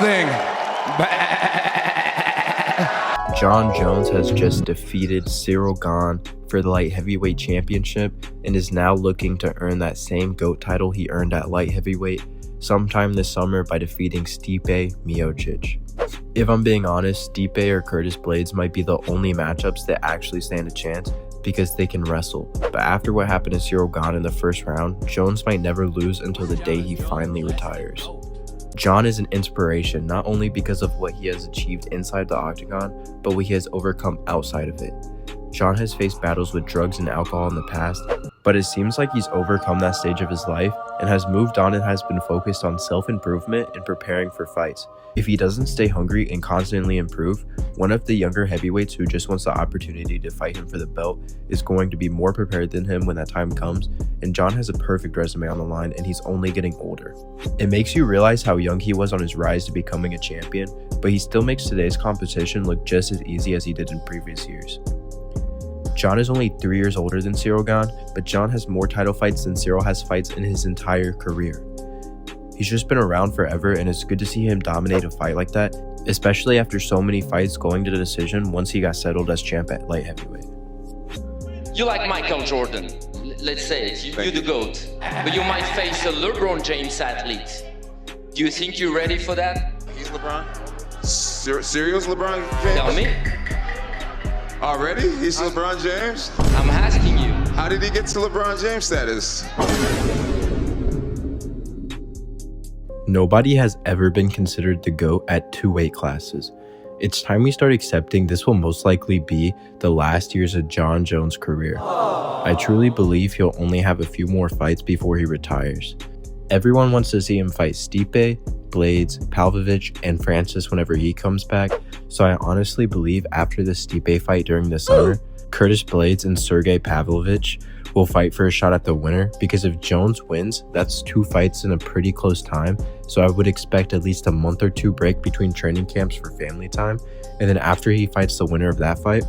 wrestling. Jon Jones has just defeated Cyril Gane for the light heavyweight championship and is now looking to earn that same GOAT title he earned at light heavyweight sometime this summer by defeating Stipe Miocic. If I'm being honest, Stipe or Curtis Blaydes might be the only matchups that actually stand a chance because they can wrestle. But after what happened to Cyril Gane in the first round, Jones might never lose until the day he finally retires. Jon is an inspiration not only because of what he has achieved inside the octagon, but what he has overcome outside of it. Jon has faced battles with drugs and alcohol in the past, but it seems like he's overcome that stage of his life and has moved on and has been focused on self-improvement and preparing for fights. If he doesn't stay hungry and constantly improve, one of the younger heavyweights who just wants the opportunity to fight him for the belt is going to be more prepared than him when that time comes, and Jon has a perfect resume on the line and he's only getting older. It makes you realize how young he was on his rise to becoming a champion, but he still makes today's competition look just as easy as he did in previous years. Jon is only 3 years older than Cyril Gane, but Jon has more title fights than Cyril has fights in his entire career. He's just been around forever, and it's good to see him dominate a fight like that, especially after so many fights going to the decision once he got settled as champ at light heavyweight. You like Michael Jordan, let's say it, you're the GOAT, but you might face a LeBron James athlete. Do you think you're ready for that? He's LeBron? Cyril's LeBron James? Tell me. Already? He's LeBron James? I'm asking you. How did he get to LeBron James status? Nobody has ever been considered the GOAT at 2 weight classes. It's time we start accepting this will most likely be the last years of Jon Jones' career. I truly believe he'll only have a few more fights before he retires. Everyone wants to see him fight Stipe, Blaydes, Pavlovich, and Francis whenever he comes back, so I honestly believe after the Stipe fight during the summer, Curtis Blaydes and Sergey Pavlovich will fight for a shot at the winner, because if Jones wins, that's 2 fights in a pretty close time, so I would expect at least a month or 2 break between training camps for family time, and then after he fights the winner of that fight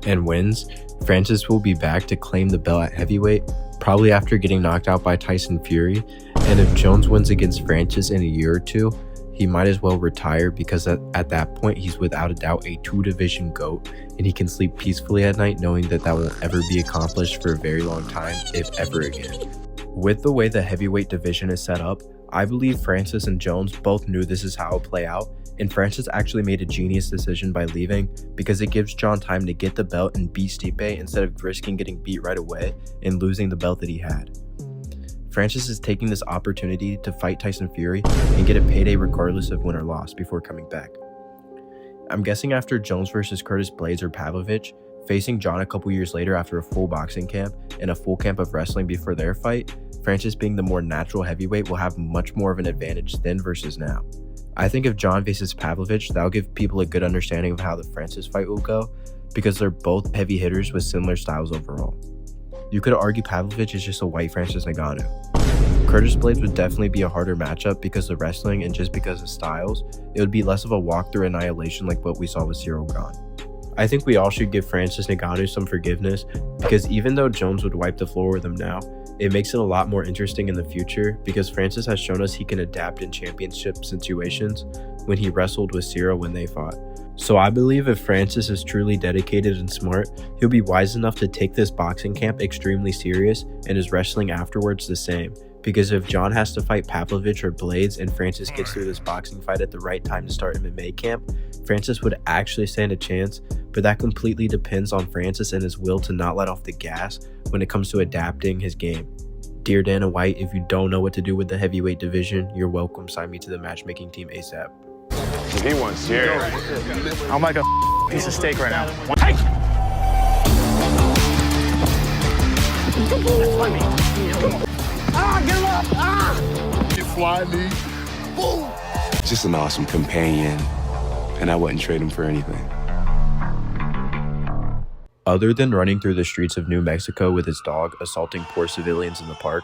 and wins, Francis will be back to claim the belt at heavyweight, probably after getting knocked out by Tyson Fury, and if Jones wins against Francis in a year or 2, he might as well retire because at that point he's without a doubt a 2-division GOAT, and he can sleep peacefully at night knowing that that won't ever be accomplished for a very long time, if ever again. With the way the heavyweight division is set up, I believe Francis and Jones both knew this is how it would play out, and Francis actually made a genius decision by leaving because it gives Jon time to get the belt and beat Stipe instead of risking getting beat right away and losing the belt that he had. Francis is taking this opportunity to fight Tyson Fury and get a payday regardless of win or loss before coming back. I'm guessing after Jones versus Curtis Blaydes or Pavlovich, facing Jon a couple years later after a full boxing camp and a full camp of wrestling before their fight, Francis being the more natural heavyweight will have much more of an advantage then versus now. I think if Jon faces Pavlovich, that'll give people a good understanding of how the Francis fight will go, because they're both heavy hitters with similar styles overall. You could argue Pavlovich is just a white Francis Ngannou. Curtis Blaydes would definitely be a harder matchup because of wrestling and just because of styles. It would be less of a walk-through annihilation like what we saw with Cyril Gane. I think we all should give Francis Ngannou some forgiveness, because even though Jones would wipe the floor with him now, it makes it a lot more interesting in the future because Francis has shown us he can adapt in championship situations when he wrestled with Cyril when they fought. So I believe if Francis is truly dedicated and smart, he'll be wise enough to take this boxing camp extremely serious and his wrestling afterwards the same. Because if Jon has to fight Pavlovich or Blaydes and Francis gets through this boxing fight at the right time to start MMA camp, Francis would actually stand a chance, but that completely depends on Francis and his will to not let off the gas when it comes to adapting his game. Dear Dana White, if you don't know what to do with the heavyweight division, you're welcome. Sign me to the matchmaking team ASAP. He wants serious. I'm like a piece of steak right now. Hey! Ah, get him up! Ah! You fly, Lee. Boom! Just an awesome companion, and I wouldn't trade him for anything. Other than running through the streets of New Mexico with his dog, assaulting poor civilians in the park,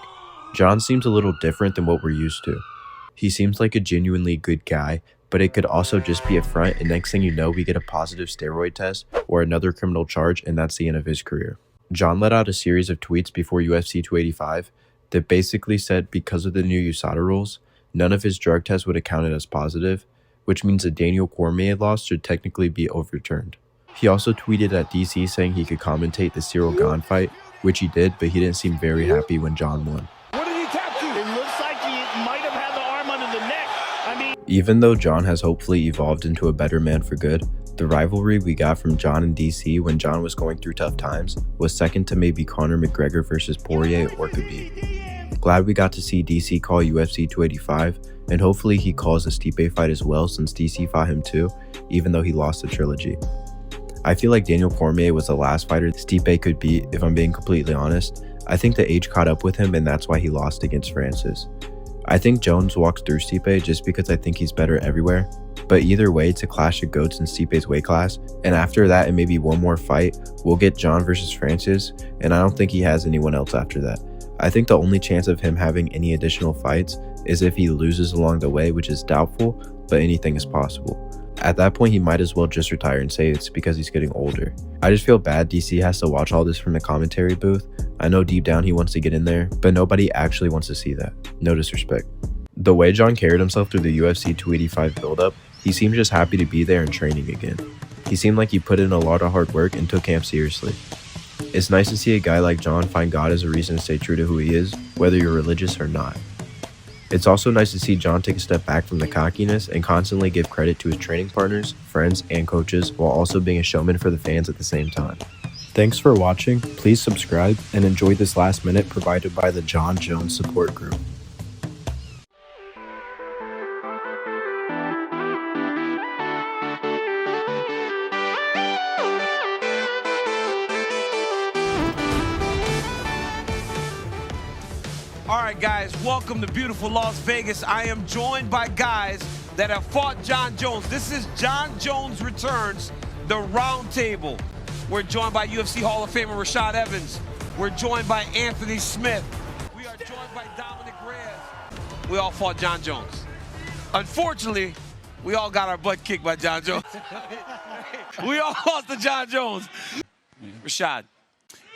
Jon seems a little different than what we're used to. He seems like a genuinely good guy, but it could also just be a front, and next thing you know, we get a positive steroid test or another criminal charge, and that's the end of his career. Jon let out a series of tweets before UFC 285 that basically said because of the new USADA rules, none of his drug tests would have counted as positive, which means the Daniel Cormier loss should technically be overturned. He also tweeted at DC saying he could commentate the Cyril Gane fight, which he did, but he didn't seem very happy when Jon won. What did he tap to? It looks like he might have had the arm under the neck. Even though Jon has hopefully evolved into a better man for good, the rivalry we got from Jon and DC when Jon was going through tough times was second to maybe Conor McGregor versus Poirier or Khabib. Glad we got to see DC call UFC 285, and hopefully he calls the Stipe fight as well since DC fought him too, even though he lost the trilogy. I feel like Daniel Cormier was the last fighter Stipe could beat, if I'm being completely honest. I think the age caught up with him and that's why he lost against Francis. I think Jones walks through Stipe just because I think he's better everywhere. But either way, it's a clash of goats in Stipe's weight class, and after that and maybe one more fight, we'll get Jon versus Francis, and I don't think he has anyone else after that. I think the only chance of him having any additional fights is if he loses along the way, which is doubtful, but anything is possible. At that point, he might as well just retire and say it's because he's getting older. I just feel bad DC has to watch all this from the commentary booth. I know deep down he wants to get in there, but nobody actually wants to see that. No disrespect. The way Jon carried himself through the UFC 285 build-up, he seemed just happy to be there and training again. He seemed like he put in a lot of hard work and took camp seriously. It's nice to see a guy like Jon find God as a reason to stay true to who he is, whether you're religious or not. It's also nice to see Jon take a step back from the cockiness and constantly give credit to his training partners, friends, and coaches while also being a showman for the fans at the same time. Thanks for watching, please subscribe, and enjoy this last minute provided by the Jon Jones Support Group. All right, guys, welcome to beautiful Las Vegas. I am joined by guys that have fought Jon Jones. This is Jon Jones Returns, the round table. We're joined by UFC Hall of Famer Rashad Evans. We're joined by Anthony Smith. We are joined by Dominic Reyes. We all fought Jon Jones. Unfortunately, we all got our butt kicked by Jon Jones. We all lost to Jon Jones. Rashad.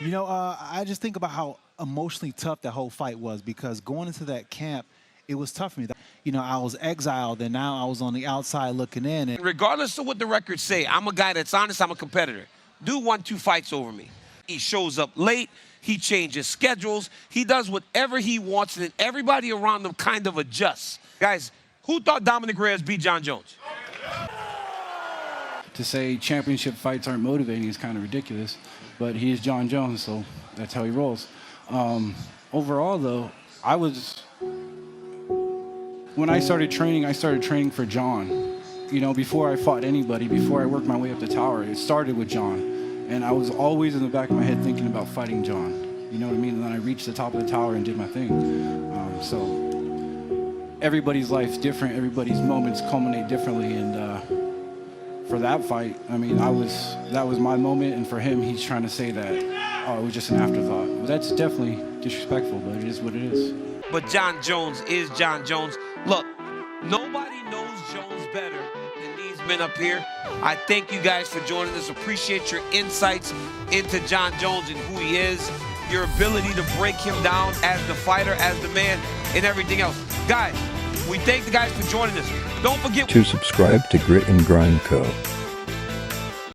You know, I just think about how emotionally tough that whole fight was, because going into that camp, it was tough for me. You know, I was exiled, and now I was on the outside looking in. And regardless of what the records say, I'm a guy that's honest, I'm a competitor. Dude won 2 fights over me. He shows up late, he changes schedules, he does whatever he wants, and everybody around him kind of adjusts. Guys, who thought Dominic Reyes beat Jon Jones? To say championship fights aren't motivating is kind of ridiculous, but he is Jon Jones, so that's how he rolls. Overall, though, when I started training for Jon. You know, before I fought anybody, before I worked my way up the tower, it started with Jon. And I was always in the back of my head thinking about fighting Jon. You know what I mean? And then I reached the top of the tower and did my thing. So everybody's life's different. Everybody's moments culminate differently. And for that fight, I mean, that was my moment. And for him, he's trying to say that, oh, it was just an afterthought. Well, that's definitely disrespectful, but it is what it is. But Jon Jones is Jon Jones. Look, nobody knows Jones better than these men up here. I thank you guys for joining us. Appreciate your insights into Jon Jones and who he is, your ability to break him down as the fighter, as the man, and everything else. Guys, we thank the guys for joining us. Don't forget to subscribe to Grit and Grind Co.